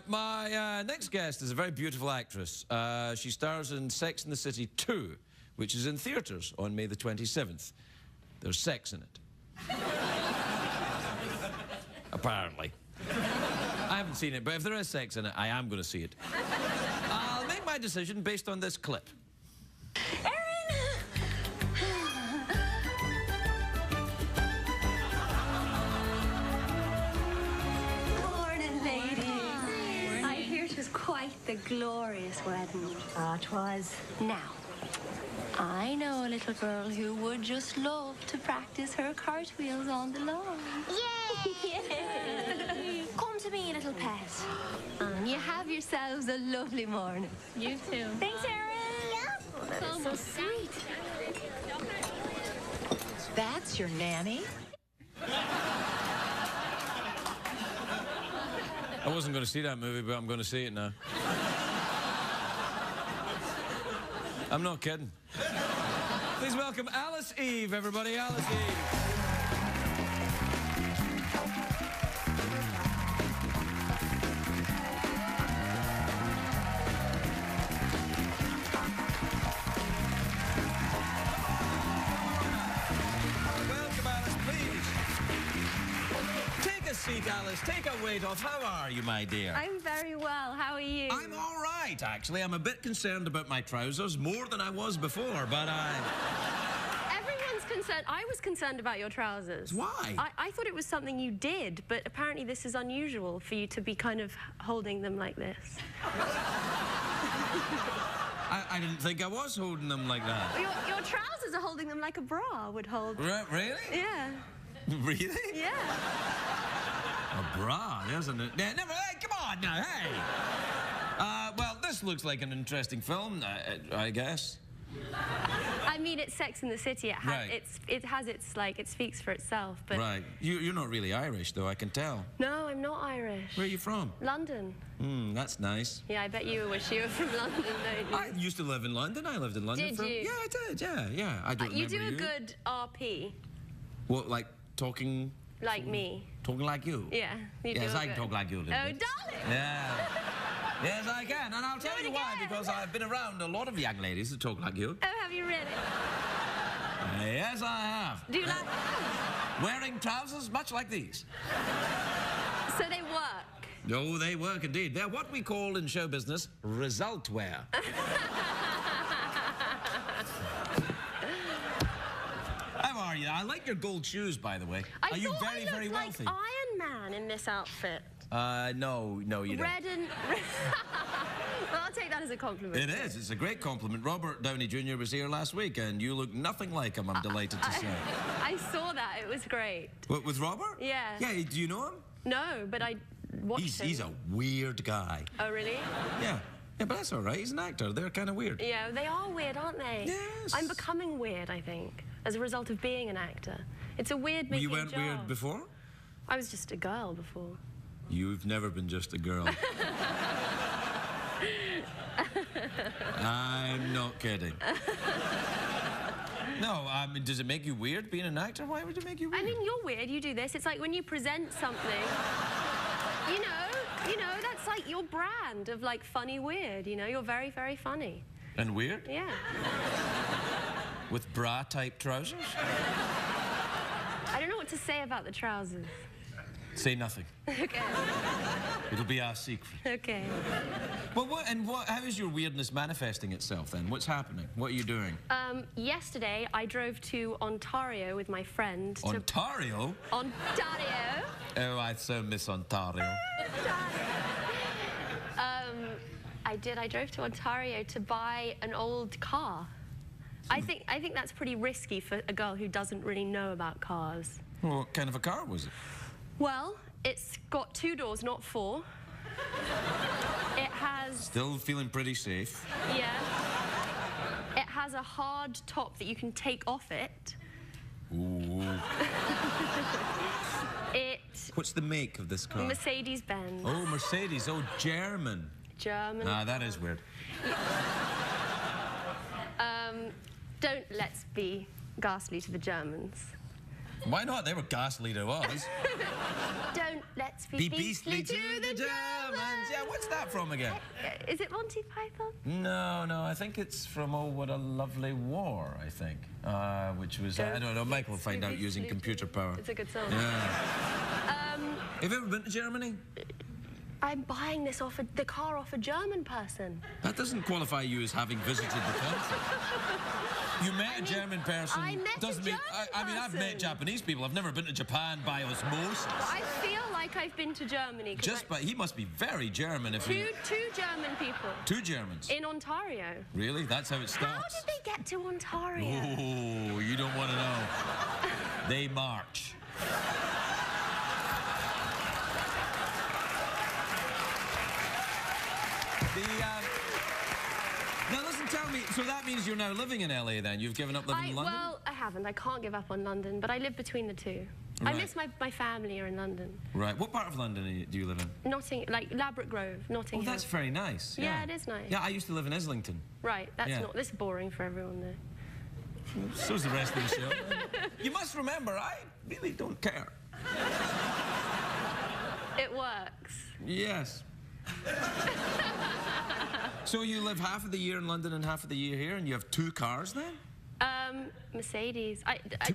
My next guest is a very beautiful actress. She stars in Sex and the City 2, which is in theatres on May the 27th. There's sex in it. Apparently. I haven't seen it, but if there is sex in it, I am going to see it. I'll make my decision based on this clip. Quite the glorious wedding. Ah, 'twas. Now, I know a little girl who would just love to practice her cartwheels on the lawn. Yay! Yay! Come to me, little pet. And you have yourselves a lovely morning. You too. Thanks, Erin. Yeah. Oh, that is so sweet. That's your nanny? I wasn't going to see that movie, but I'm going to see it now. I'm not kidding. Please welcome Alice Eve, everybody. Alice Eve. Welcome, Alice, please. Take a seat, Alice. Take a weight off. How are you, my dear? I'm very well. How are you? I'm all right, actually. I'm a bit concerned about my trousers, more than I was before, but Everyone's concerned. I was concerned about your trousers. Why? I thought it was something you did, but apparently this is unusual for you to be kind of holding them like this. I didn't think I was holding them like that. Your trousers are holding them like a bra would hold. Really? Yeah. Really? Yeah. A bra, isn't it? Yeah, never, hey, come on now, hey! Well, this looks like an interesting film, I guess. I mean, it's Sex and the City. It speaks for itself. But Right. You're not really Irish, though, I can tell. No, I'm not Irish. Where are you from? London. That's nice. Yeah, I bet you wish you were from London, don't you? I used to live in London. I lived in London. Did you? Yeah, I did, yeah. I don't You remember do a good RP. What, like talking... Like me. Talking like you? Yeah, you do Yes, I good. can talk like you a little bit. darling! Yeah. Yes, I can, and I'll tell you why, again. because I've been around a lot of young ladies that talk like you. Oh, have you really? Yes, I have. Do you like... Wearing trousers much like these. So they work? Oh, they work indeed. They're what we call in show business result wear. How are you? I like your gold shoes, by the way. Are you very, very wealthy? Like Iron Man in this outfit. No, you don't. Red and... Well, I'll take that as a compliment. It is. It's a great compliment. Robert Downey Jr. was here last week, and you look nothing like him, I'm delighted to say. I saw that. It was great. What, with Robert? Yeah. Yeah, do you know him? No, but I watched him. He's a weird guy. Oh, really? Yeah. Yeah, but that's all right. He's an actor. They're kind of weird. Yeah, they are weird, aren't they? Yes. I'm becoming weird, I think, as a result of being an actor. It's a weird making You weren't job. weird before? I was just a girl before. You've never been just a girl. I'm not kidding. No, I mean, does it make you weird being an actor? Why would it make you weird? I mean, you're weird. You do this. It's like when you present something, you know, that's like your brand of like funny weird, you know? You're very, very funny. And weird? Yeah. With bra-type trousers? I don't know what to say about the trousers. Say nothing. Okay. It'll be our secret. Okay. Well, how is your weirdness manifesting itself then? What's happening? What are you doing? Yesterday, I drove to Ontario with my friend. Ontario? Ontario. Oh, I so miss Ontario. I did. I drove to Ontario to buy an old car. I think that's pretty risky for a girl who doesn't really know about cars. Well, what kind of a car was it? Well, it's got 2 doors, not 4. It has... Still feeling pretty safe. Yeah. It has a hard top that you can take off it. Ooh. What's the make of this car? Mercedes-Benz. Oh, Mercedes. Oh, German. German. Ah, that is weird. Don't let's be ghastly to the Germans. Why not? They were ghastly to us. Don't let's Be beastly to the Germans. Yeah, what's that from again? Is it Monty Python? No, I think it's from Oh, What a Lovely War, I think. Which was, I don't know, Michael will find out using computer power. It's a good song. Yeah. Have you ever been to Germany? I'm buying this the car off a German person. That doesn't qualify you as having visited the country. You met a German person. I met doesn't a mean, German I mean, I've met person. Japanese people. I've never been to Japan by osmosis. I feel like I've been to Germany. He must be very German if he... Two German people. Two Germans? In Ontario. Really? That's how it starts? How did they get to Ontario? Oh, you don't want to know. They march. Now listen, tell me, so that means you're now living in LA then? You've given up living in London? Well, I haven't. I can't give up on London, but I live between the two. Right. I miss my family are in London. Right. What part of London do you live in? Like Ladbroke Grove, Notting Oh, Hill. that's very nice. Yeah, it is nice. Yeah, I used to live in Islington. Right, that's Yeah. not... This is boring for everyone, though. So's the rest of the show. You must remember, I really don't care. It works. Yes. So you live half of the year in London and half of the year here, and you have two cars then? Mercedes.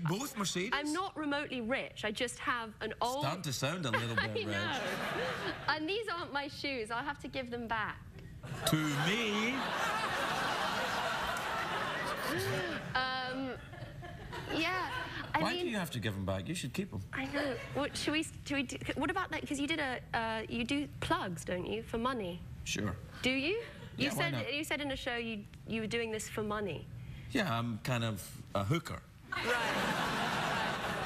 Both Mercedes? I'm not remotely rich. I just have an old... Starting to sound a little bit rich. I know. And these aren't my shoes. I'll have to give them back. To me? Yeah. Why do you have to give them back? You should keep them. I know. What should we do? What about that? Because you did you do plugs, don't you, for money? Sure. Do you? Yeah, why not? You said in a show you were doing this for money. Yeah, I'm kind of a hooker. Right.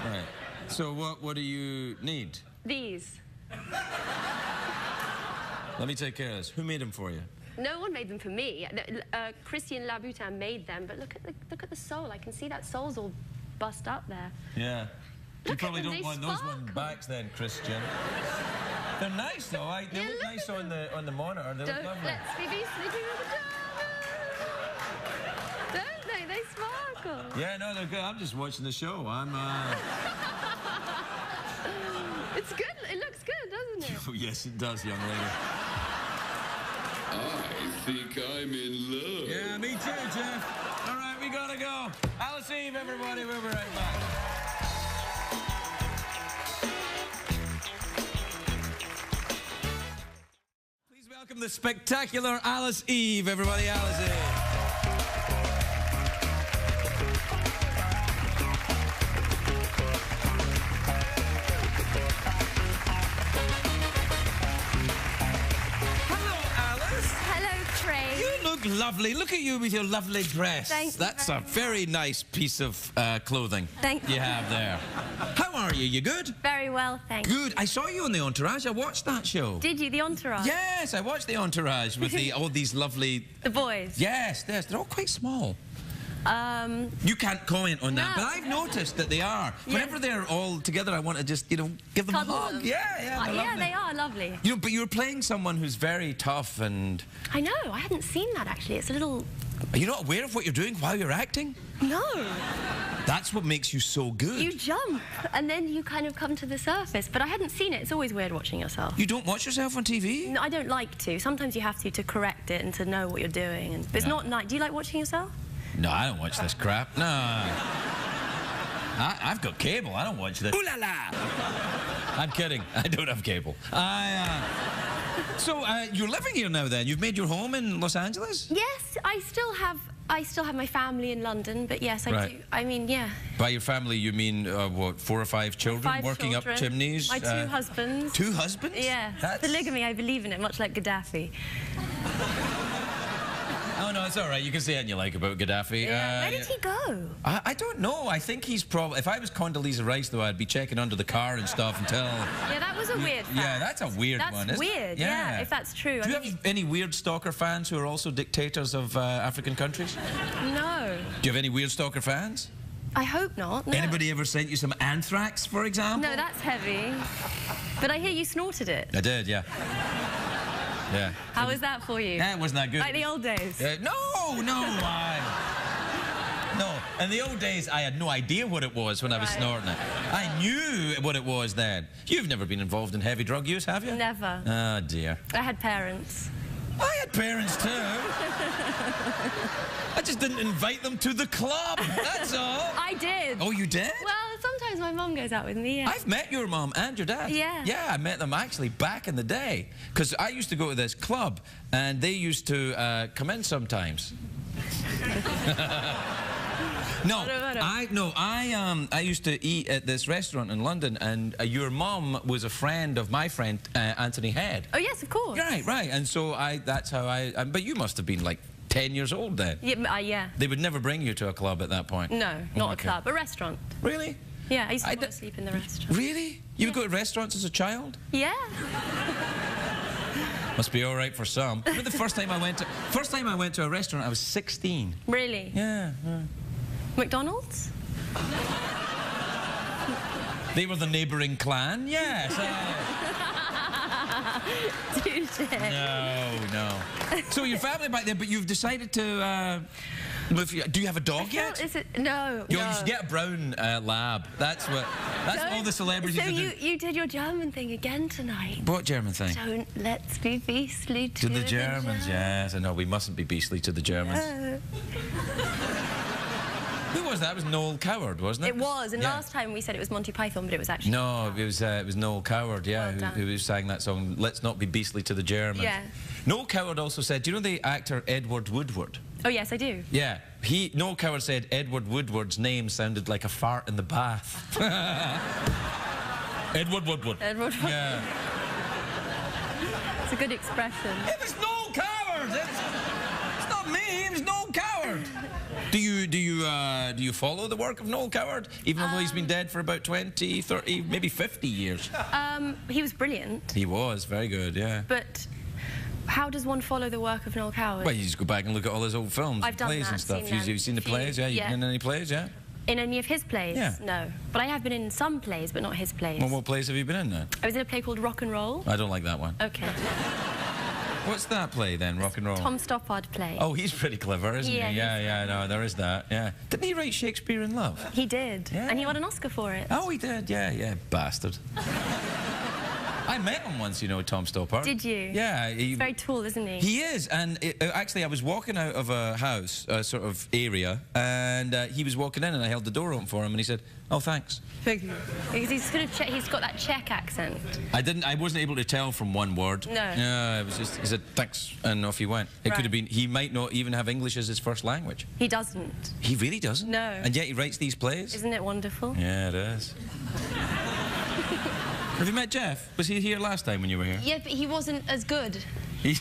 Right. So what do you need? These. Let me take care of this. Who made them for you? No one made them for me. Christian Louboutin made them, but look at the sole. I can see that sole's all bust up there. Yeah. You Look probably at them, don't they want those sparkle. one backs then, Christian. They're nice though. They look nice on the monitor. They look lovely. Let's be beastly to the Germans. Don't they? They sparkle. Yeah, no, they're good. I'm just watching the show. It's good. It looks good, doesn't it? Oh, yes, it does, young lady. I think I'm in love. Yeah, me too, Jeff. All right, we gotta go. Alice Eve, everybody. We'll be right back. Please welcome the spectacular Alice Eve, everybody. Alice Eve. Lovely. Look at you with your lovely dress. Thank you. That's a very nice piece of clothing Thank you. you have there. How are you? You good? Very well, thank you. Good. I saw you on The Entourage. I watched that show. Did you? The Entourage? Yes, I watched The Entourage with all these lovely... The boys? Yes, they're all quite small. You can't comment on that, No. but I've noticed that they are. Yes. Whenever they're all together, I want to just, give them Cuddle a hug. them. Yeah, they're Yeah, lovely. they are lovely. But you're playing someone who's very tough and... I know. I hadn't seen that, actually. It's a little... Are you not aware of what you're doing while you're acting? No. That's what makes you so good. You jump, and then you kind of come to the surface. But I hadn't seen it. It's always weird watching yourself. You don't watch yourself on TV? No, I don't like to. Sometimes you have to correct it and to know what you're doing. But it's not nice. Do you like watching yourself? No, I don't watch this crap. No. I've got cable. I don't watch this. Ooh la la! I'm kidding. I don't have cable. So, you're living here now then? You've made your home in Los Angeles? Yes, I still have my family in London, but yes, I do. I mean, yeah. By your family, you mean, what, 4 or 5 children 5 working children. up chimneys? My 2 husbands. 2 husbands? Yeah. Polygamy, I believe in it, much like Gaddafi. Oh, no, it's all right. You can say anything you like about Gaddafi. Yeah. Where did he go? I don't know. I think he's probably... If I was Condoleezza Rice, though, I'd be checking under the car and stuff until... Yeah, that was a weird fact. Yeah, that's a weird one, isn't it? That's weird, yeah, if that's true. Do you have any weird stalker fans who are also dictators of African countries? No. Do you have any weird stalker fans? I hope not, no. Anybody ever sent you some anthrax, for example? No, that's heavy. But I hear you snorted it. I did, yeah. Yeah. How was that for you? Yeah, it wasn't that good. Like the old days? No. In the old days, I had no idea what it was when I was snorting it. I knew what it was then. You've never been involved in heavy drug use, have you? Never. Oh, dear. I had parents. I had parents, too. I just didn't invite them to the club, that's all. I did. Oh, you did? Well, sometimes my mum goes out with me, yeah. I've met your mum and your dad. Yeah. Yeah, I met them actually back in the day. Because I used to go to this club, and they used to come in sometimes. I used to eat at this restaurant in London, and your mum was a friend of my friend Anthony Head. Oh yes, of course. Right. And so that's how I. But you must have been like 10 years old then. Yeah, yeah. They would never bring you to a club at that point. No, not a club, a restaurant. Really? Yeah, I used to fall asleep in the restaurant. Really? You would go to restaurants as a child? Yeah. Must be all right for some. Remember the first time I went to a restaurant, I was 16. Really? Yeah. McDonald's? They were the neighbouring clan, yes. No. So your family back there, but you've decided to move. Do you have a dog yet? No. You should get a brown lab. That's all the celebrities So do. you did your German thing again tonight. What German thing? Don't let's be beastly To the Germans, yes. I know, we mustn't be beastly to the Germans. Who was that? It was Noel Coward, wasn't it? It was, and last time we said it was Monty Python, but it was actually... No, it was Noel Coward, yeah, Well who sang that song, Let's Not Be Beastly to the Germans. Yeah. Noel Coward also said, do you know the actor Edward Woodward? Oh, yes, I do. Yeah. Noel Coward said Edward Woodward's name sounded like a fart in the bath. Edward Woodward. Edward Woodward. Yeah. It's a good expression. It was Noel Coward! It's not me, it was Noel Coward! Do you follow the work of Noel Coward? Even though he's been dead for about 20, 30, maybe 50 years. He was brilliant. He was, very good, yeah. But how does one follow the work of Noel Coward? Well, you just go back and look at all his old films, I've done plays that, and stuff. seen Have you seen the plays? Yeah, you've been in any plays, yeah? In any of his plays? Yeah. No. But I have been in some plays, but not his plays. Well, what plays have you been in then? I was in a play called Rock and Roll. I don't like that one. Okay. What's that play then, Rock and Roll? Tom Stoppard play. Oh, he's pretty clever, isn't he? Yeah, Yeah, no, there is that, yeah. Didn't he write Shakespeare in Love? He did. Yeah. And he won an Oscar for it. Oh, he did, yeah, bastard. I met him once, you know, Tom Stoppard. Did you? Yeah. He's very tall, isn't he? He is, and actually I was walking out of a house, a sort of area, and he was walking in and I held the door open for him and he said, oh, thanks. Thank you. Because he's got that Czech accent. I wasn't able to tell from one word. No. No, it was just, he said, thanks, and off he went. It could have been, he might not even have English as his first language. He doesn't. He really doesn't? No. And yet he writes these plays? Isn't it wonderful? Yeah, it is. Have you met Jeff? Was he here last time when you were here? Yeah, but he wasn't as good. Yes,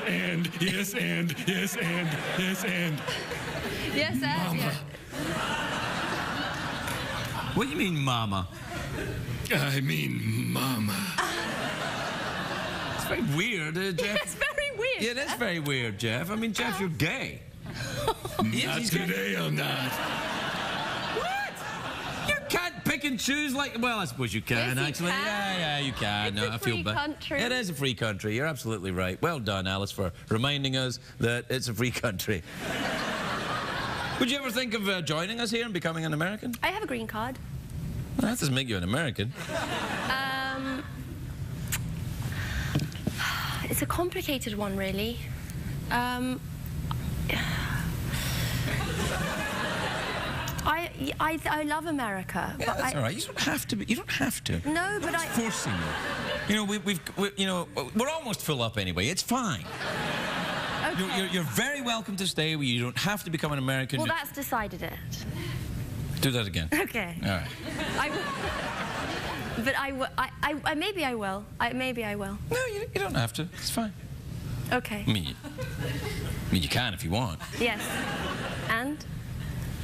and, yes, and, yes, and, yes, and. Yes, Mama. What do you mean, mama? I mean, mama. It's very weird, Jeff. It's very weird. Yeah, it is very weird, Jeff. I mean, Jeff, you're gay. Not today, I'm not. What? You can't pick and choose like... Well, I suppose you can, Yes, you actually. can. Yeah, you can. It's a I feel free bad. country. It is a free country. You're absolutely right. Well done, Alice, for reminding us that it's a free country. Would you ever think of joining us here and becoming an American? I have a green card. Well, that doesn't make you an American. It's a complicated one, really. I love America. Yeah, but that's all right. You don't have to. You don't have to. No, but I'm forcing you. You know, we're almost full up anyway. It's fine. Okay. You're very welcome to stay. You don't have to become an American. Well, that's decided it. Do that again. Okay. All right. But maybe I will. Maybe I will. No, you don't have to. It's fine. Okay. I mean, you can if you want. Yes. And?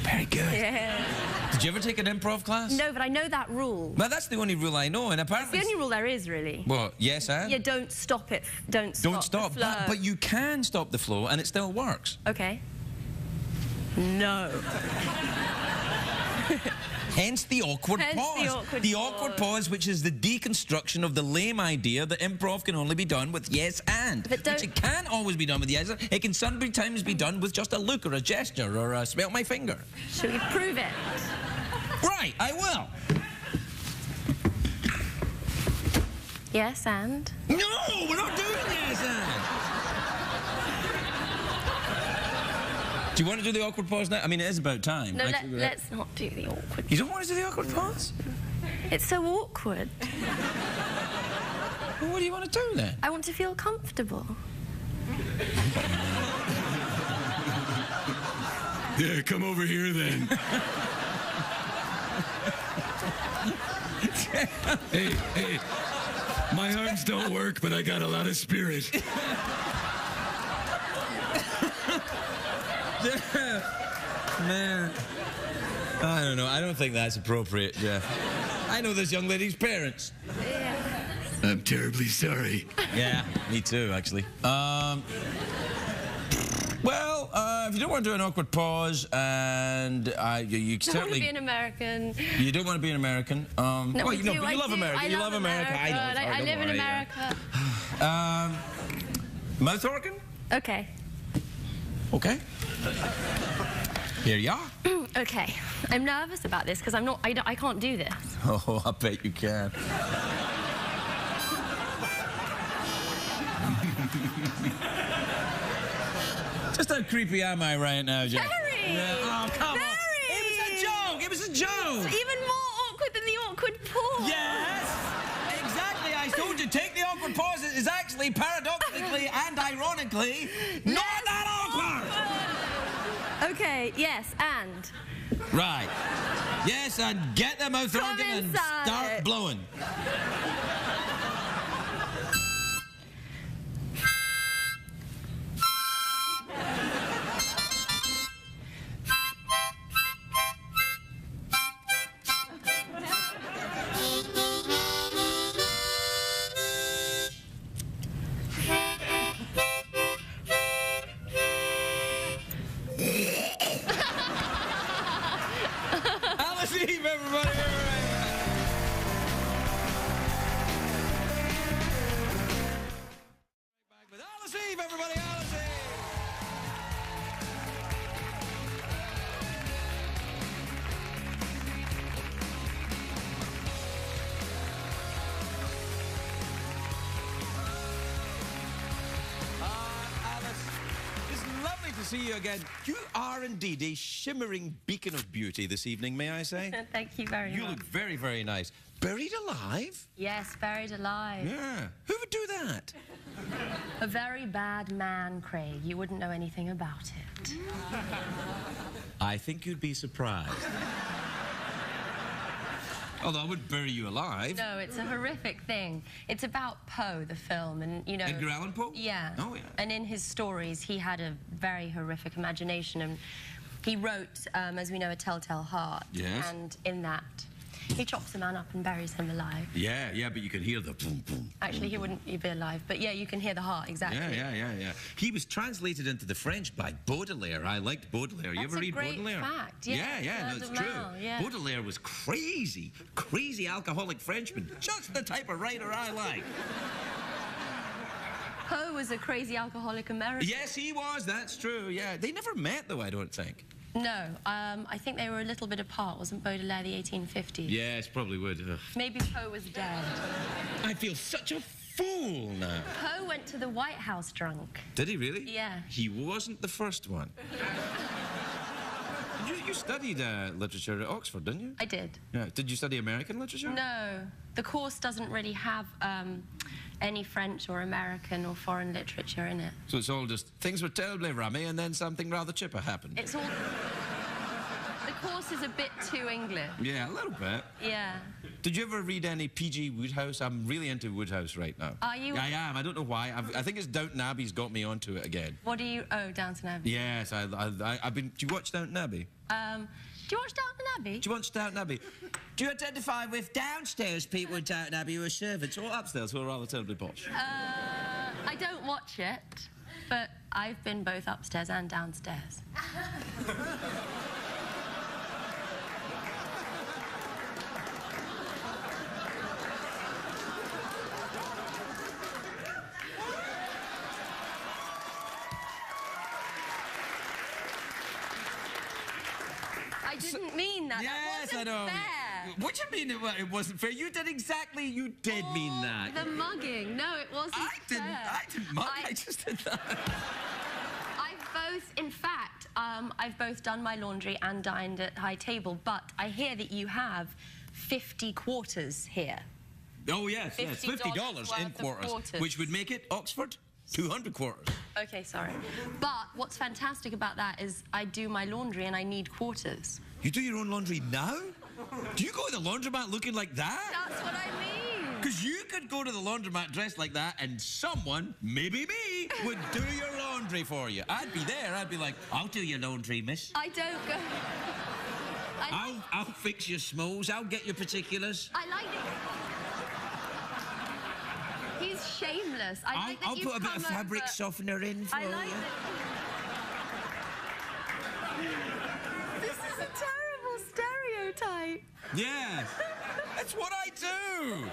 Very good. Yeah. Did you ever take an improv class? No, but I know that rule. Well, that's the only rule I know, and It's apparently... the only rule there is, really. Well, yes, and? Yeah, don't stop it. Don't stop the flow. But you can stop the flow, and it still works. Okay. No. Hence the awkward pause. The awkward pause, which is the deconstruction of the lame idea that improv can only be done with yes and. Which it can't always be done with yes and. It can sometimes be done with just a look or a gesture or a smell my finger. Shall we prove it? Right, I will. Yes and? No, we're not doing yes and. Do you want to do the awkward pause now? I mean, it is about time. No, let's not do the awkward pause. You don't want to do the awkward pause? It's so awkward. Well, what do you want to do then? I want to feel comfortable. Yeah, come over here then. Hey, my arms don't work, but I got a lot of spirit. Man, I don't know. I don't think that's appropriate, Jeff. I know this young lady's parents. Yeah. I'm terribly sorry. Yeah, me too, actually. Well, if you don't want to do an awkward pause, and you don't want to be an American. You don't want to be an American. No, well, you love America. You love America. I know. I live in America. Mouth organ? Okay. Okay. Here you are. Okay. I'm nervous about this because I can't do this. Oh, I bet you can. Just how creepy am I right now, Jeff? Very! Yeah. Oh, come on. Very! It was a joke. It was a joke. It's even more awkward than the awkward pause. Yes. Exactly. I told you, take the awkward pause. It is actually paradoxically and ironically not that awkward. Okay, yes, and? Right. Yes, and get the mouth organ and start blowing. Alice Eve, everybody! Back with Alice Eve, everybody! Alice Eve! Alice, it's lovely to see you again. You are indeed a shimmering beacon of beauty this evening, may I say? Thank you very much. You look very, very nice. Buried alive? Yes, buried alive. Yeah. Who would do that? A very bad man, Craig. You wouldn't know anything about it. I think you'd be surprised. Although I wouldn't bury you alive. No, it's a horrific thing. It's about Poe, the film, and, you know... Edgar Allan Poe? Yeah. Oh, yeah. And in his stories, he had a very horrific imagination, and he wrote, as we know, A Telltale Heart. Yes. And in that, he chops a man up and buries him alive. Yeah, yeah, but you can hear the boom, boom. Actually, he wouldn't be alive, but yeah, you can hear the heart, exactly. Yeah. He was translated into the French by Baudelaire. I liked Baudelaire. You That's ever read Baudelaire? That's a great fact, yeah. Yeah, no, it's true. Yeah. Baudelaire was crazy alcoholic Frenchman. Just the type of writer I like. Poe was a crazy alcoholic American. Yes, he was. That's true, yeah. They never met, though, I don't think. No, I think they were a little bit apart. Wasn't Baudelaire the 1850s? Yes, probably would. Ugh. Maybe Poe was dead. I feel such a fool now. Poe went to the White House drunk. Did he really? Yeah. He wasn't the first one. You studied literature at Oxford, didn't you? I did. Yeah. Did you study American literature? No. The course doesn't really have any French or American or foreign literature in it. So it's all just, things were terribly rummy and then something rather chipper happened. It's all... The course is a bit too English. Yeah, a little bit. Yeah. Did you ever read any P.G. Wodehouse? I'm really into Wodehouse right now. Are you? I am. I don't know why. I think it's Downton Abbey's got me onto it again. What do you... Oh, Downton Abbey. Yes, I've been... Do you watch Downton Abbey? Do you watch Downton Abbey? Do you watch Downton Abbey? Do you identify with downstairs people in Downton Abbey who are servants, or upstairs who are rather terribly posh? I don't watch it, but I've been both upstairs and downstairs. didn't mean that. Yes, that wasn't I know. fair. What do you mean it wasn't fair? You did exactly. You did mean that. The mugging. No, it wasn't fair. I didn't mug. I just did that. In fact, I've both done my laundry and dined at high table, but I hear that you have 50 quarters here. Oh, yes, yes. $50 in quarters, which would make it, Oxford, 200 quarters. Okay, sorry. But what's fantastic about that is I do my laundry and I need quarters. You do your own laundry now? Do you go to the laundromat looking like that? That's what I mean. Because you could go to the laundromat dressed like that and someone, maybe me, would do your laundry for you. I'd be there. I'd be like, I'll do your laundry, miss. I don't go... I'll fix your smalls. I'll get your particulars. I like it. He's shameless. I'll put a bit of fabric softener in for you. This is a terrible stereotype. Yes. That's what I do.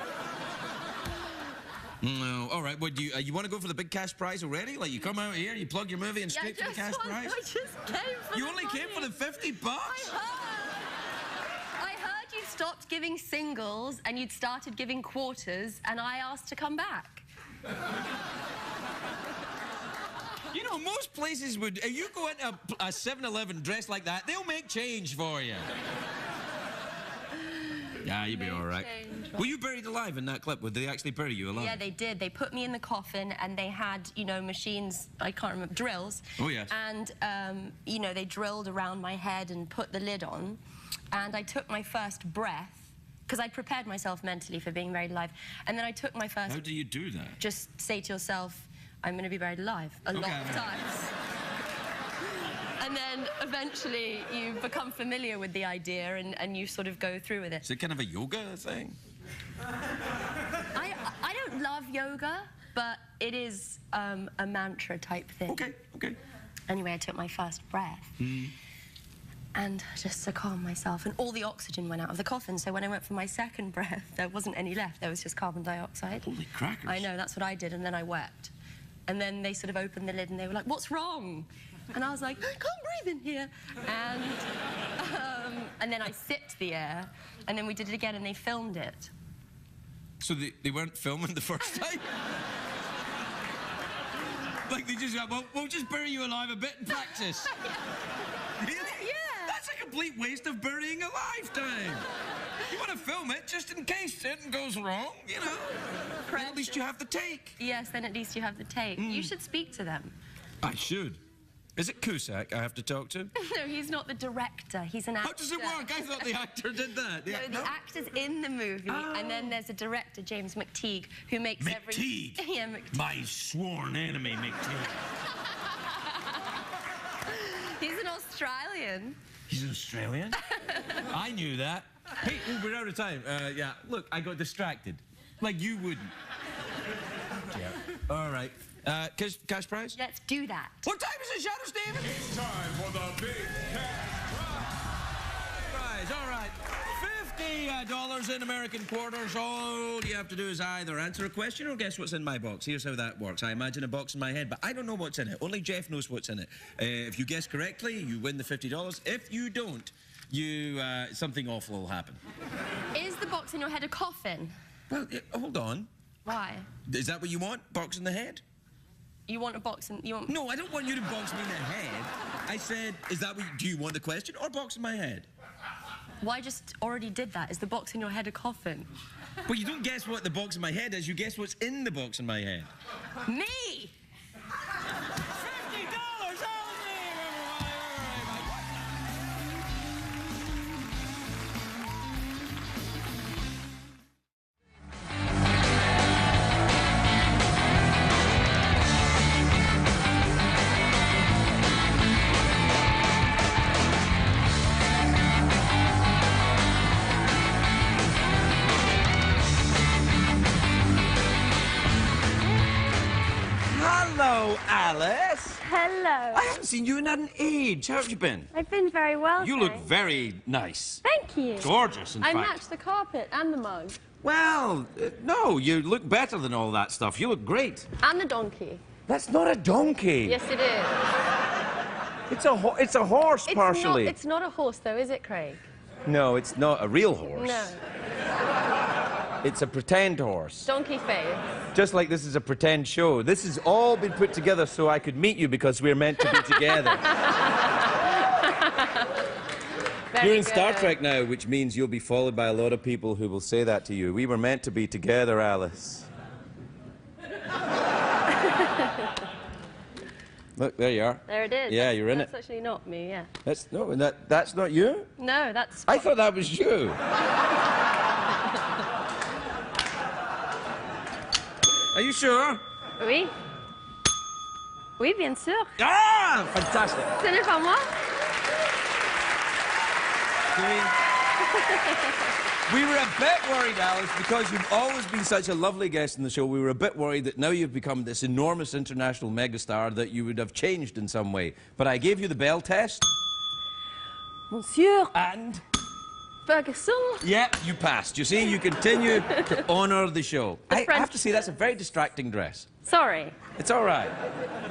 No, all right. What do you want to go for the big cash prize already? Like you come out here, you plug your movie, and straight for the cash prize. I just came for You only came for the $50? I heard you stopped giving singles and you'd started giving quarters, and I asked to come back. You know, most places would. If you go into a 7-Eleven dressed like that, they'll make change for you. Yeah, you'll be all right. Were you buried alive in that clip? Would they actually bury you alive? Yeah, they did. They put me in the coffin and they had, you know, machines, I can't remember, drills. Oh, yes. And, you know, they drilled around my head and put the lid on. And I took my first breath, because I prepared myself mentally for being buried alive. And then I took my first... How do you do that? Just say to yourself, I'm going to be buried alive a lot of times. And then eventually you become familiar with the idea and you sort of go through with it. Is it kind of a yoga thing? I don't love yoga, but it is a mantra type thing. Okay, okay. Anyway, I took my first breath. And just to calm myself, and all the oxygen went out of the coffin, so when I went for my second breath, there wasn't any left, there was just carbon dioxide. Holy crackers. I know, that's what I did, and then I wept. And then they sort of opened the lid and they were like, what's wrong? And I was like, I can't breathe in here. And then I sipped the air, and then we did it again, and they filmed it. So they weren't filming the first time? Like they just, well, we'll just bury you alive a bit in practice. Really? Yeah. That's a complete waste of burying a lifetime. You want to film it just in case something goes wrong, you know. Then at least you have the take. Yes, then at least you have the take. You should speak to them. I should. Is it Cusack I have to talk to? No, he's not the director. He's an actor. How does it work? I thought the actor did that. No, the actor's in the movie, and then there's a director, James McTeague, who makes McTeague? Yeah, McTeague. My sworn enemy, McTeague. He's an Australian. He's an Australian? I knew that. Hey, we're out of time. Yeah, look, I got distracted. Like you wouldn't. Yeah. All right. Cash prize? Let's do that. What time is it, Shadow Steven? It's time for the big cash prize. All right. $50 in American quarters. All you have to do is either answer a question or guess what's in my box. Here's how that works. I imagine a box in my head, but I don't know what's in it. Only Jeff knows what's in it. If you guess correctly, you win the $50. If you don't, something awful will happen. Is the box in your head a coffin? Well, hold on. Why? Is that what you want? Box in the head? You want a box in... You want... No, I don't want you to box me in the head. I said, do you want the question or box in my head? Well, I just already did that. Is the box in your head a coffin? Well, you don't guess what the box in my head is. You guess what's in the box in my head. Me! Hello, Alice. Hello. I haven't seen you in an age. How have you been? I've been very well. You look thanks. very nice. Thank you. Gorgeous, in I fact. matched the carpet and the mug. Well, no, you look better than all that stuff. You look great. And the donkey. That's not a donkey. Yes, it is. It's a horse, partially. It's not a horse, though, is it, Craig? No, it's not a real horse. No. It's a pretend horse. Donkey face. Just like this is a pretend show. This has all been put together so I could meet you because we're meant to be together. You're in Star Trek now, which means you'll be followed by a lot of people who will say that to you. We were meant to be together, Alice. Look, there you are. There it is. Yeah, you're in it. That's actually not me, yeah. That's not you? No, that's... I thought that was you. Are you sure? Oui. Oui, bien sûr. Ah, fantastic. Ce n'est pas moi. We were a bit worried, Alice, because you've always been such a lovely guest in the show. We were a bit worried that now you've become this enormous international megastar that you would have changed in some way. But I gave you the bell test. Monsieur. And? Ferguson. Yeah, you passed. You see, you continue to honour the show. I have to say, that's a very distracting dress. Sorry. It's all right.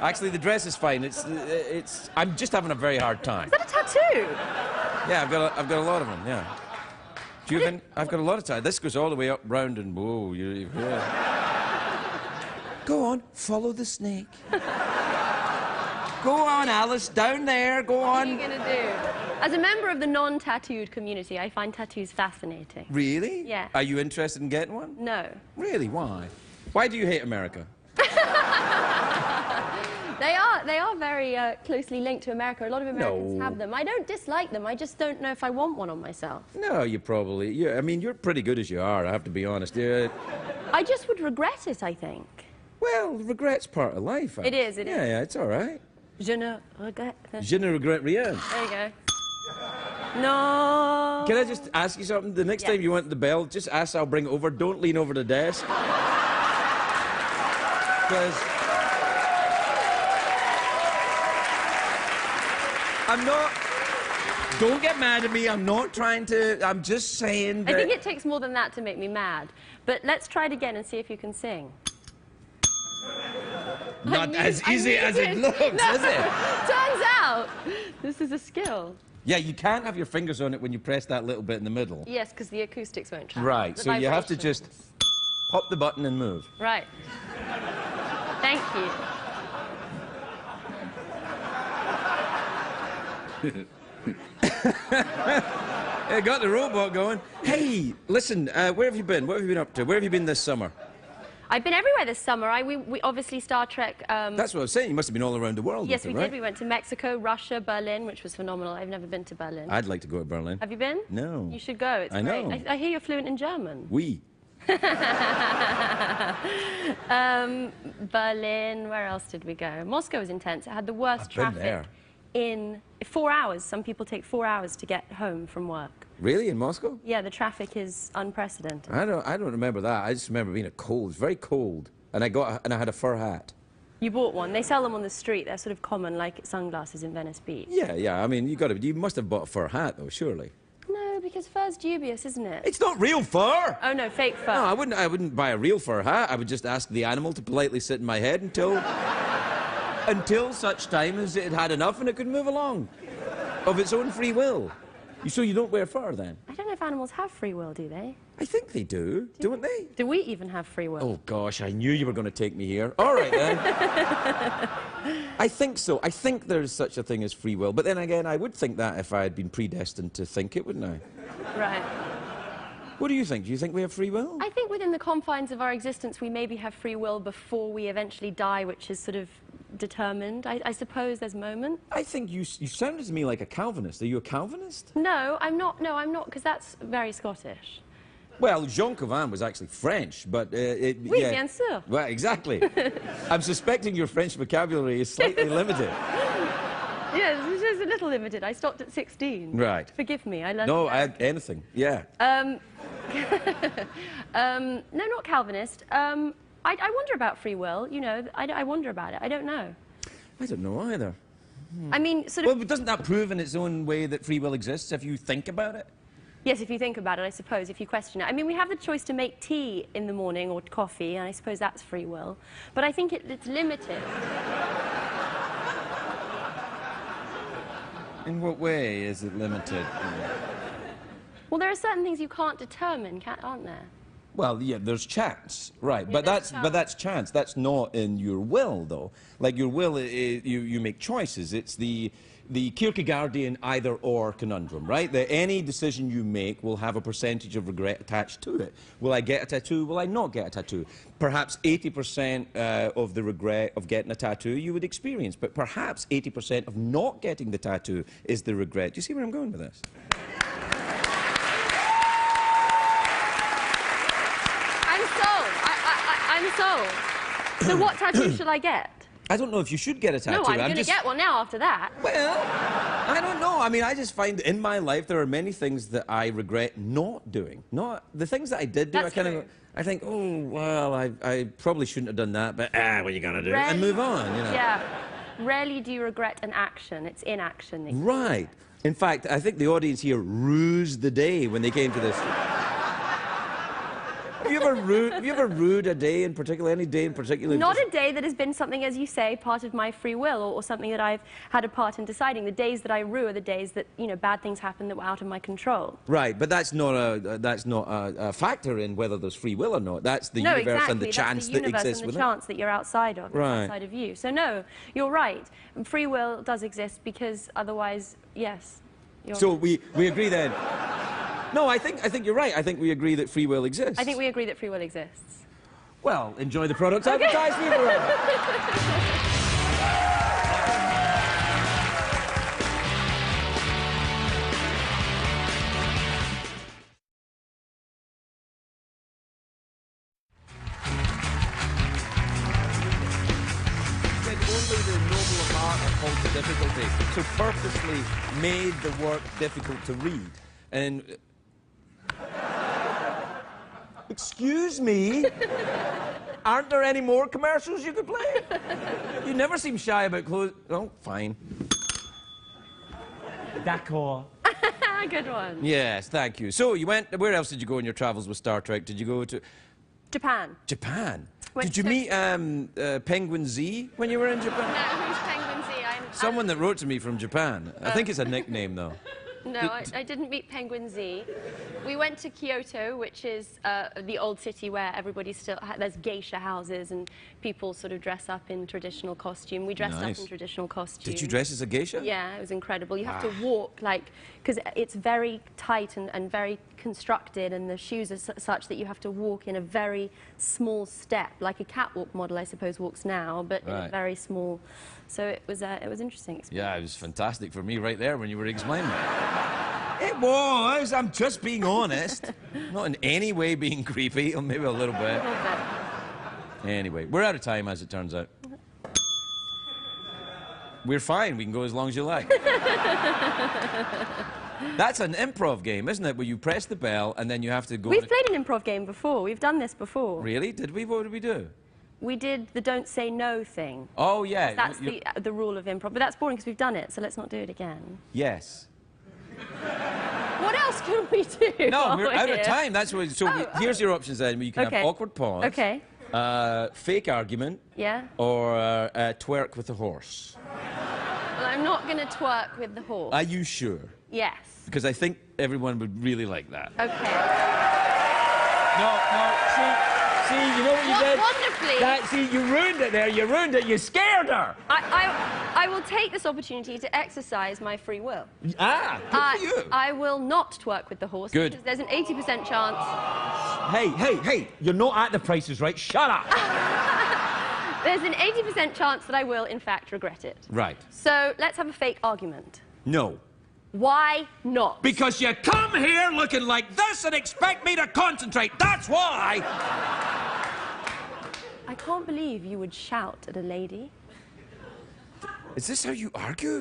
Actually, the dress is fine. I'm just having a very hard time. Is that a tattoo? Yeah, I've got a lot of them, yeah. Do you think? I've got a lot of time. This goes all the way up, round, and whoa. Yeah. Go on, follow the snake. Go on, Alice, down there, go on. What are you going to do? As a member of the non-tattooed community, I find tattoos fascinating. Really? Yeah. Are you interested in getting one? No. Really? Why? Why do you hate America? They are very closely linked to America. A lot of Americans have them. I don't dislike them. I just don't know if I want one on myself. No, you probably... I mean, you're pretty good as you are, I have to be honest. I just would regret it, I think. Well, regret's part of life. It is, it is. Yeah, it's all right. Je ne regrette... Je ne regrette rien. There you go. No. Can I just ask you something? The next time you want the bell, just ask, I'll bring it over. Don't lean over the desk. Because... I'm not... Don't get mad at me. I'm not trying to... I'm just saying that... I think it takes more than that to make me mad. But let's try it again and see if you can sing. Not as easy as it looks, is it? Turns out, this is a skill. Yeah, you can't have your fingers on it when you press that little bit in the middle. Yes, because the acoustics won't travel. Right, so you have to just pop the button and move. Right. Thank you. I got the robot going. Hey, listen, where have you been? What have you been up to? Where have you been this summer? I've been everywhere this summer. We obviously Star Trek... That's what I was saying. You must have been all around the world. Yes, we right? did. We went to Mexico, Russia, Berlin, which was phenomenal. I've never been to Berlin. I'd like to go to Berlin. Have you been? No. You should go. It's great. know. I hear you're fluent in German. Oui. Berlin, where else did we go? Moscow was intense. It had the worst I've been traffic there. in 4 hours. Some people take 4 hours to get home from work. Really, in Moscow? Yeah, the traffic is unprecedented. I don't remember that. I just remember being cold. It was very cold. And I had a fur hat. You bought one. They sell them on the street. They're sort of common, like sunglasses in Venice Beach. Yeah. I mean, you must have bought a fur hat, though, surely. No, because fur's dubious, isn't it? It's not real fur. Oh no, fake fur. No, I wouldn't buy a real fur hat. I would just ask the animal to politely sit in my head until such time as it had enough and it could move along of its own free will. So you don't wear fur then? I don't know if animals have free will, do they? I think they do, don't they? Do we even have free will? Oh gosh, I knew you were going to take me here. All right then. I think so. I think there's such a thing as free will. But then again, I would think that if I had been predestined to think it, wouldn't I? Right. What do you think? Do you think we have free will? I think within the confines of our existence, we maybe have free will before we eventually die, which is sort of determined. I suppose there's moments. I think you sounded to me like a Calvinist. Are you a Calvinist? No, I'm not. No, I'm not, because that's very Scottish. Well, Jean Calvin was actually French, but Oui, yeah. bien sûr. Well, exactly. I'm suspecting your French vocabulary is slightly limited. Yes, it is a little limited. I stopped at 16. Right. Forgive me. I learned. No, anything. Yeah. No, not Calvinist. I wonder about free will. You know, I wonder about it. I don't know. I don't know either. I mean, sort of. Well, but doesn't that prove in its own way that free will exists if you think about it? Yes, if you think about it, I suppose, if you question it. I mean, we have the choice to make tea in the morning or coffee, and I suppose that's free will. But I think it's limited. In what way is it limited? Well, there are certain things you can't determine, aren't there? Well, yeah, there's chance, right? Yeah, but there's that's chance. That's not in your will, though. Like your will, you make choices. It's the Kierkegaardian either-or conundrum, right? That any decision you make will have a percentage of regret attached to it. Will I get a tattoo? Will I not get a tattoo? Perhaps 80% of the regret of getting a tattoo you would experience, but perhaps 80% of not getting the tattoo is the regret. Do you see where I'm going with this? I'm sold. So what tattoo should I get? I don't know if you should get a tattoo. No, I'm going to get one now after that. Well, I don't know. I mean, I just find in my life there are many things that I regret not doing. Not the things that I did do. That's true. I think, oh well, I probably shouldn't have done that, but what you gotta do and move on. You know. Yeah. Rarely do you regret an action. It's inaction. Right. In fact, I think the audience here rused the day when they came to this. Have you ever rued a day in particular, any day in particular? Not a day that has been something, as you say, part of my free will, or something that I've had a part in deciding. The days that I rue are the days that, you know, bad things happen that were out of my control. Right, but that's not a factor in whether there's free will or not. That's the universe and the chance that exists and with the it. chance that you're outside of, right. outside of you. So no, you're right. Free will does exist because otherwise, yes. So we agree then. No, I think you're right. I think we agree that free will exists. I think we agree that free will exists. Well, enjoy the product advertised. Leave it around. Only the nobler art upholds the difficulty. So purposely made the work difficult to read. And excuse me, aren't there any more commercials you could play? You never seem shy about clothes. Oh, fine. D'accord. Good one. Yes, thank you. So you went. Where else did you go in your travels with Star Trek? Did you go to Japan? Japan. Went Did you meet Penguin Z when you were in Japan? No, who's Penguin Z? Someone that wrote to me from Japan. I think it's a nickname, though. No, I didn't meet Penguin Z. We went to Kyoto, which is the old city where everybody still there's geisha houses and people sort of dress up in traditional costume. We dressed up in traditional costume. Did you dress as a geisha? Yeah, it was incredible. You have to walk because it's very tight and very constructed, and the shoes are such that you have to walk in a very small step, like a catwalk model, I suppose, walks now, but in a very small. So it was interesting experience. Yeah, it was fantastic for me right there when you were explaining it. It was. I'm just being honest. Not in any way being creepy, or maybe a little bit. Anyway, we're out of time, as it turns out. We're fine. We can go as long as you like. That's an improv game, isn't it? Where you press the bell and then you have to go... We've played an improv game before. We've done this before. Really? Did we? What did we do? We did the don't say no thing. Oh, yeah. That's the rule of improv. But that's boring because we've done it, so let's not do it again. Yes. What else can we do? No, we're out of time. That's what... So here's your options then. You can have awkward pause. Okay. Fake argument. Yeah. Or twerk with a horse. Well, I'm not going to twerk with the horse. Are you sure? Yes. Because I think everyone would really like that. Okay. No, see, you know what you did? Wonderfully. See, you ruined it there. You ruined it. You scared her. I will take this opportunity to exercise my free will. Good for you. I will not twerk with the horse. Good. Because there's an 80% chance. Hey, you're not at the prices, right? Shut up. There's an 80% chance that I will, in fact, regret it. Right. So let's have a fake argument. No. Why not? Because you come here looking like this and expect me to concentrate. That's why. I can't believe you would shout at a lady. Is this how you argue?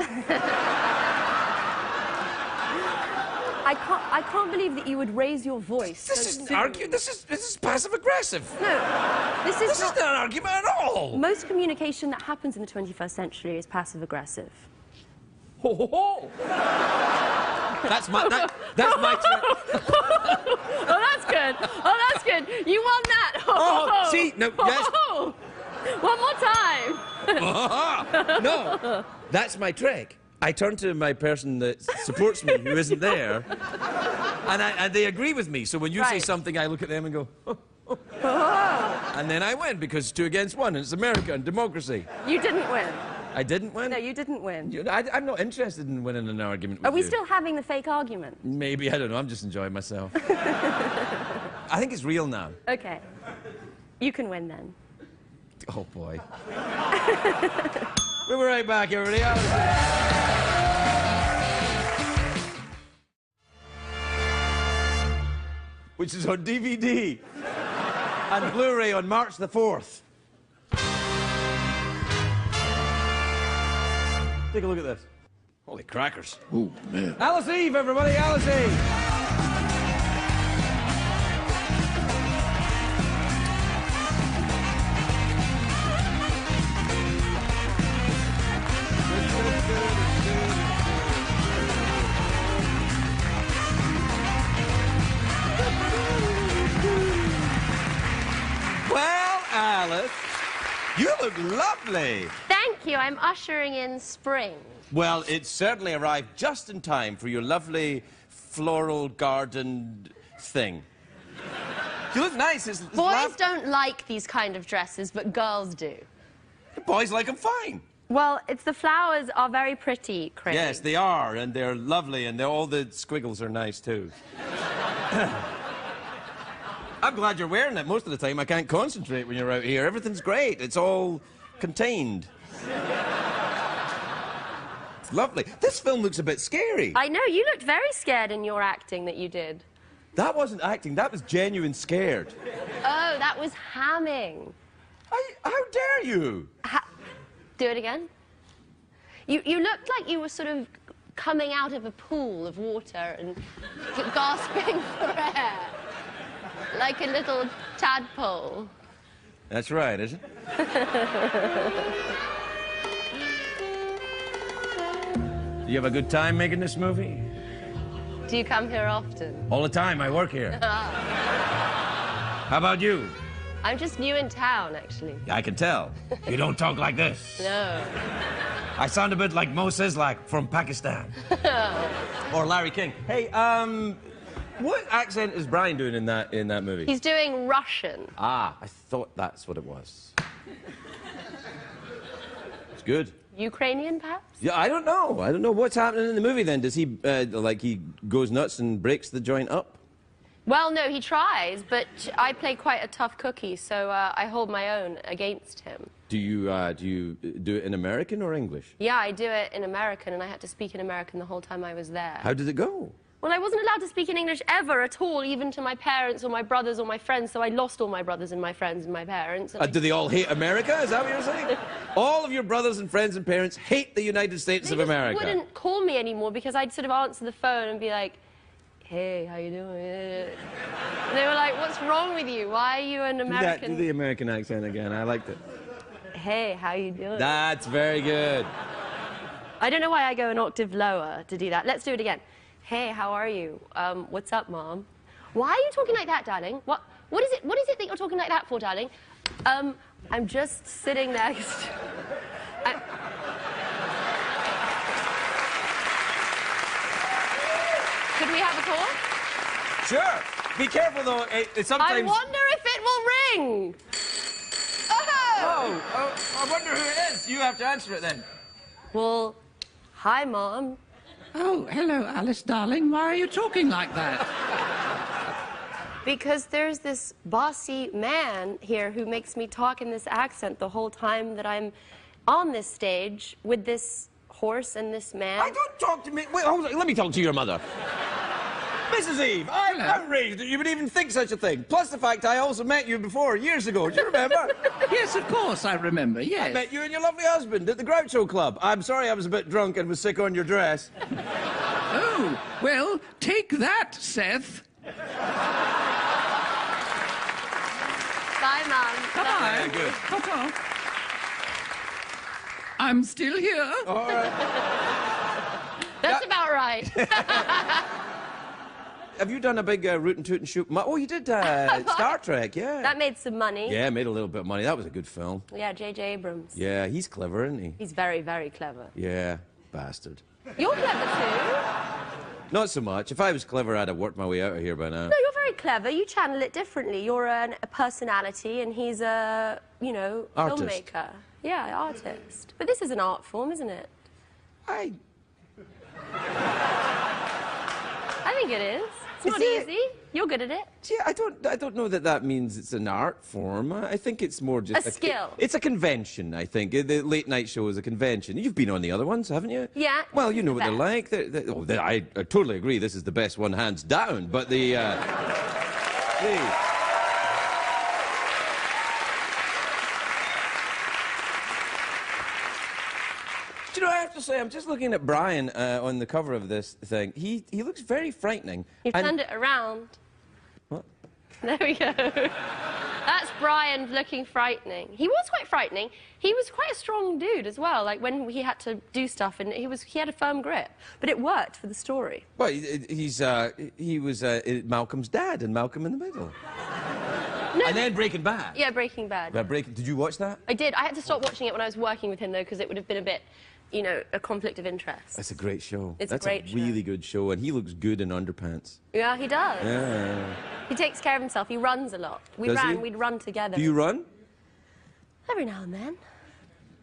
I can't believe that you would raise your voice. This isn't arguing. This is passive aggressive. No, this is not an argument at all. Most communication that happens in the 21st century is passive aggressive. Ho ho ho! That's my Oh, that's good. Oh, that's good. You won that. Oh, see, no, yes. One more time. No, that's my trick. I turn to my person that supports me, who isn't there, and they agree with me. So when you say something, I look at them and go, and then I win, because it's 2 against 1, and it's America and democracy. You didn't win. I didn't win? No, you didn't win. I'm not interested in winning an argument with you. Are we still having the fake argument? Maybe, I don't know, I'm just enjoying myself. I think it's real now. Okay. You can win then. Oh, boy. We'll be right back, everybody. Which is on DVD and Blu-ray on March the 4th. Take a look at this. Holy crackers. Oh, man. Alice Eve, everybody, Alice Eve. Well, Alice, you look lovely. Thank you. I'm ushering in spring. Well, it's certainly arrived just in time for your lovely floral garden thing. You look nice. Boys don't like these kind of dresses, but girls do. The boys like them fine. Well, the flowers are very pretty, Craig. Yes, they are, and they're lovely, and all the squiggles are nice, too. I'm glad you're wearing it. Most of the time, I can't concentrate when you're out here. Everything's great. It's all contained. It's lovely. This film looks a bit scary. I know. You looked very scared in your acting that you did. That wasn't acting. That was genuine scared. Oh, that was hamming. How dare you? Do it again. You looked like you were sort of coming out of a pool of water and gasping for air. Like a little tadpole. That's right, is it? Do you have a good time making this movie? Do you come here often? All the time. I work here. How about you? I'm just new in town, actually. I can tell. You don't talk like this. No. I sound a bit like Mo Sislak from Pakistan. Or Larry King. Hey, what accent is Brian doing in that movie? He's doing Russian. Ah, I thought that's what it was. It's good. Ukrainian, perhaps? Yeah, I don't know. I don't know what's happening in the movie then. Does he, like, he goes nuts and breaks the joint up? Well, no, he tries, but I play quite a tough cookie, so I hold my own against him. Do you do it in American or English? Yeah, I do it in American, and I had to speak in American the whole time I was there. How did it go? Well, I wasn't allowed to speak in English ever at all, even to my parents or my brothers or my friends, so I lost all my brothers and my friends and my parents. And Do they all hate America? Is that what you're saying? All of your brothers and friends and parents hate the United States of America. They wouldn't call me anymore because I'd sort of answer the phone and be like, hey, how you doing? And they were like, what's wrong with you? Why are you an American? Do the American accent again. I liked it. Hey, how you doing? That's very good. I don't know why I go an octave lower to do that. Let's do it again. Hey, how are you? What's up, Mom? Why are you talking like that, darling? What is it that you're talking like that for, darling? I'm just sitting next. Could we have a call? Sure. Be careful, though. Sometimes... I wonder if it will ring. Oh, I wonder who it is. You have to answer it, then. Well, hi, Mom. Oh, hello, Alice, darling. Why are you talking like that? Because there's this bossy man here who makes me talk in this accent the whole time that I'm on this stage with this horse and this man. I don't talk to me. Wait, hold on. Let me talk to your mother. Mrs. Eve, I'm outraged that you would even think such a thing. Plus the fact I also met you before, years ago. Do you remember? Yes, of course, I remember, yes. I met you and your lovely husband at the Groucho Club. I'm sorry I was a bit drunk and was sick on your dress. Oh, well, take that, Seth. Bye, Mom. Bye. Yeah, good. Ta-ta. I'm still here. All right. That's about right. Have you done a big rootin' tootin' shoot? Oh, you did Star Trek, yeah. That made some money. Yeah, made a little bit of money. That was a good film. Yeah, J.J. Abrams. Yeah, he's clever, isn't he? He's very, very clever. Yeah, bastard. You're clever too. Not so much. If I was clever, I'd have worked my way out of here by now. No, you're very clever. You channel it differently. You're a personality, and he's a, you know, artist. Filmmaker. Yeah, artist. But this is an art form, isn't it? I think it is. It's not easy. You're good at it. See, I don't know that means it's an art form. I think it's more just a skill. It's a convention, I think. The late night show is a convention. You've been on the other ones, haven't you? Yeah. Well, you know what they're like. I totally agree. This is the best one, hands down. But the Do you know, I have to say, I'm just looking at Brian on the cover of this thing. He looks very frightening. You've turned it around. What? There we go. That's Brian looking frightening. He was quite frightening. He was quite a strong dude as well, like when he had to do stuff, and he had a firm grip. But it worked for the story. Well, he was Malcolm's dad in Malcolm in the Middle. No, and then Breaking Bad. Yeah, Breaking Bad. Did you watch that? I did. I had to stop watching it when I was working with him, though, because it would have been a bit, you know, a conflict of interest. That's a great show. It's a great show. really good show, and he looks good in underpants. Yeah, he does. Yeah. He takes care of himself. He runs a lot. We'd run together. Do you run? Every now and then.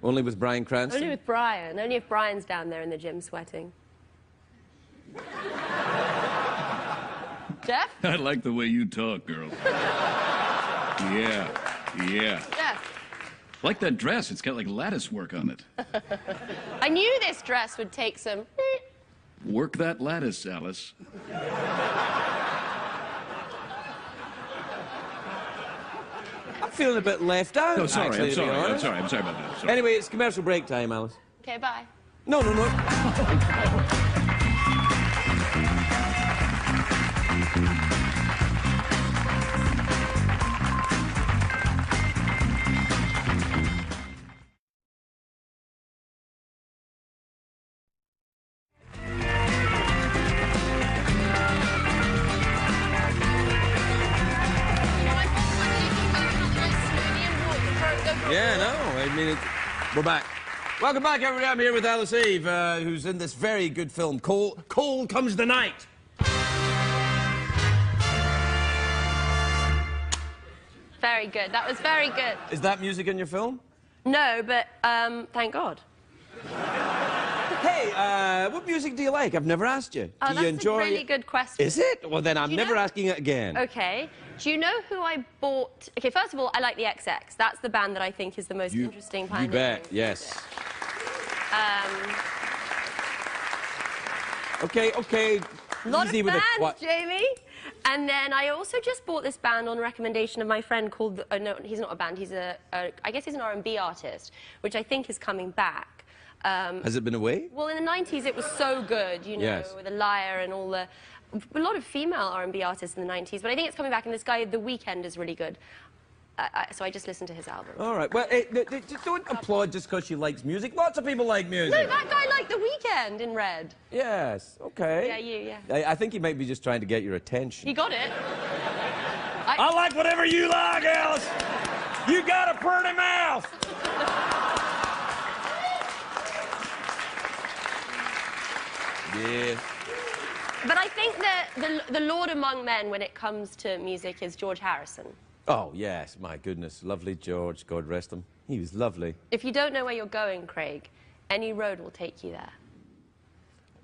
Only with Bryan Cranston? Only with Brian. Only if Brian's down there in the gym sweating. Jeff? I like the way you talk, girl. Yeah. Jeff. Like that dress. It's got like lattice work on it. I knew this dress would take some... Work that lattice, Alice. I'm feeling a bit left out. No, sorry, actually, I'm sorry about that. Sorry. Anyway, it's commercial break time, Alice. Okay, bye. No. Yeah, no, I mean, we're back. Welcome back, everybody. I'm here with Alice Eve, who's in this very good film, Cold Comes the Night. Very good. That was very good. Is that music in your film? No, but thank God. Hey, what music do you like? I've never asked you. Oh, do you that's enjoy a really good question. Is it? Well, then I'm never asking it again. Okay. Do you know who I bought? Okay, first of all, I like the XX. That's the band that I think is the most interesting You bet, yes. Okay. Lot Easy of with bands, Jamie. And then I also just bought this band on recommendation of my friend called... no, he's not a band. He's I guess he's an R&B artist, which I think is coming back. Has it been away? Well, in the 90s, it was so good, you know, yes. with The Liar and all the... A lot of female R&B artists in the 90s, but I think it's coming back, and this guy, The Weeknd, is really good. So I just listened to his album. All right. Well, just don't applaud just because she likes music. Lots of people like music. No, that guy liked The Weeknd in Red. Yes. Okay. Yeah. I think he might be just trying to get your attention. He got it. I like whatever you like, Alice. You got a pretty mouth. Yeah. But I think that the lord among men when it comes to music is George Harrison. Oh, yes, my goodness. Lovely George, God rest him. He was lovely. If you don't know where you're going, Craig, any road will take you there.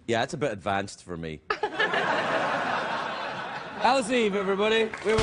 Yeah, it's a bit advanced for me. Alice Eve, everybody. We were...